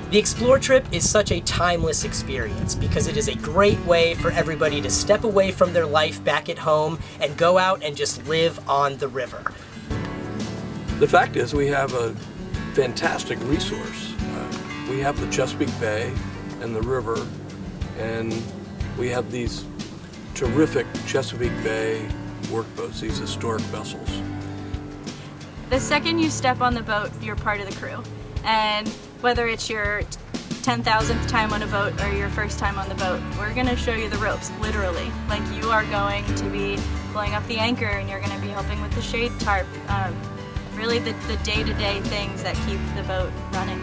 The Explore trip is such a timeless experience because it is a great way for everybody to step away from their life back at home and go out and just live on the river. The fact is we have a fantastic resource. We have the Chesapeake Bay and the river, and we have these terrific Chesapeake Bay workboats, these historic vessels. The second you step on the boat, you're part of the crew. And whether it's your 10,000th time on a boat or your first time on the boat, we're going to show you the ropes, literally. Like, you are going to be pulling up the anchor, and you're going to be helping with the shade tarp. Really the day-to-day things that keep the boat running.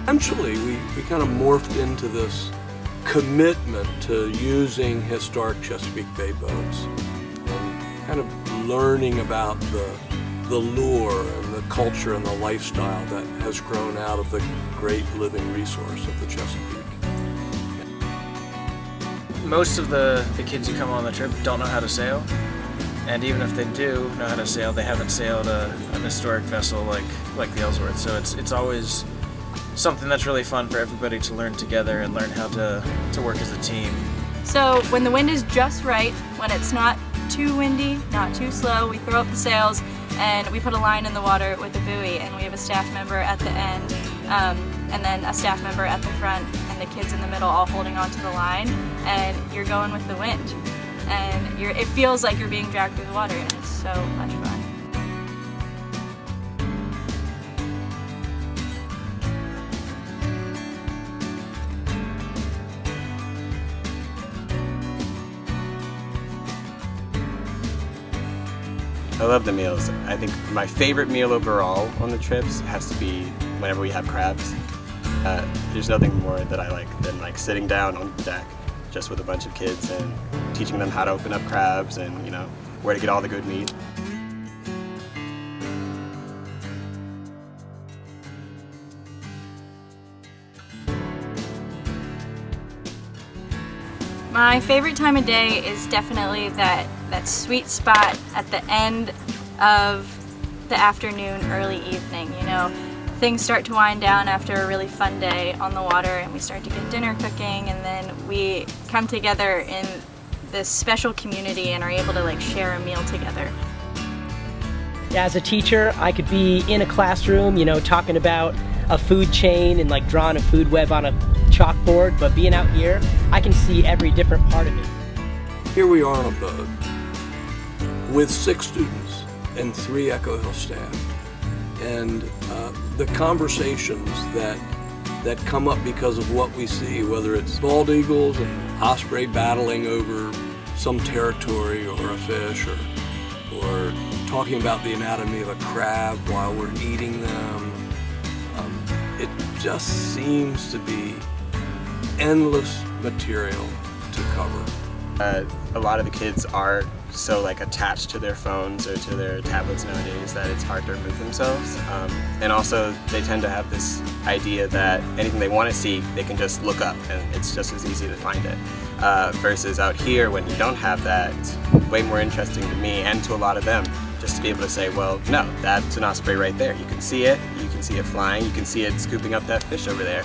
Eventually, we kind of morphed into this commitment to using historic Chesapeake Bay boats and kind of learning about the lure and the culture and the lifestyle that has grown out of the great living resource of the Chesapeake. Most of the kids who come on the trip don't know how to sail, and even if they do know how to sail, they haven't sailed an historic vessel like the Ellsworth. So it's always something that's really fun for everybody to learn together and learn how to work as a team. So when the wind is just right, when it's not too windy, not too slow, we throw up the sails and we put a line in the water with a buoy, and we have a staff member at the end and then a staff member at the front, and the kids in the middle all holding onto the line, and you're going with the wind. And it feels like you're being dragged through the water, and it's so much fun. I love the meals. I think my favorite meal overall on the trips has to be whenever we have crabs. There's nothing more that I like than sitting down on the deck just with a bunch of kids and teaching them how to open up crabs and, where to get all the good meat. My favorite time of day is definitely that sweet spot at the end of the afternoon, early evening. Things start to wind down after a really fun day on the water, and we start to get dinner cooking, and then we come together in this special community and are able to share a meal together. As a teacher, I could be in a classroom, talking about a food chain and drawing a food web on a chalkboard, but being out here, I can see every different part of it. Here we are on a boat with 6 students and 3 Echo Hill staff, and the conversations that come up because of what we see, whether it's bald eagles and osprey battling over some territory or a fish, or talking about the anatomy of a crab while we're eating them. It just seems to be endless material to cover. A lot of the kids are so attached to their phones or to their tablets nowadays that it's hard to remove themselves. And also they tend to have this idea that anything they want to see, they can just look up and it's just as easy to find it. Versus out here, when you don't have that, it's way more interesting to me and to a lot of them just to be able to say, well, no, that's an osprey right there. You can see it flying, you can see it scooping up that fish over there.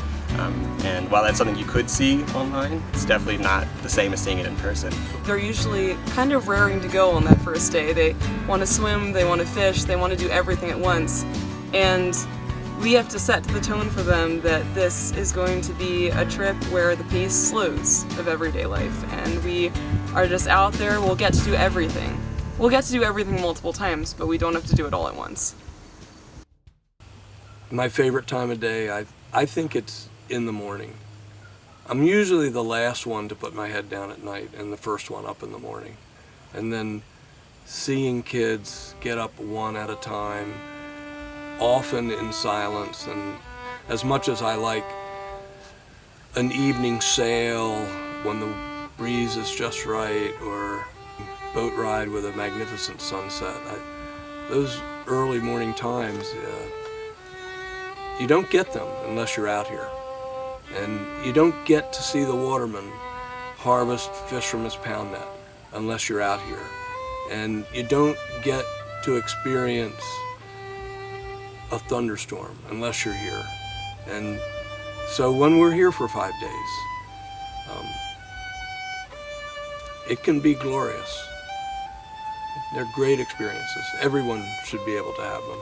And while that's something you could see online, it's definitely not the same as seeing it in person. They're usually kind of raring to go on that first day. They want to swim, they want to fish, they want to do everything at once. And we have to set the tone for them that this is going to be a trip where the pace slows of everyday life, and we are just out there. We'll get to do everything. We'll get to do everything multiple times, but we don't have to do it all at once. My favorite time of day, I think it's in the morning. I'm usually the last one to put my head down at night and the first one up in the morning. And then seeing kids get up one at a time, often in silence, and as much as I like an evening sail when the breeze is just right, or boat ride with a magnificent sunset, those early morning times, you don't get them unless you're out here. And you don't get to see the waterman harvest fish from his pound net unless you're out here. And you don't get to experience a thunderstorm unless you're here. And so when we're here for 5 days, it can be glorious. They're great experiences. Everyone should be able to have them.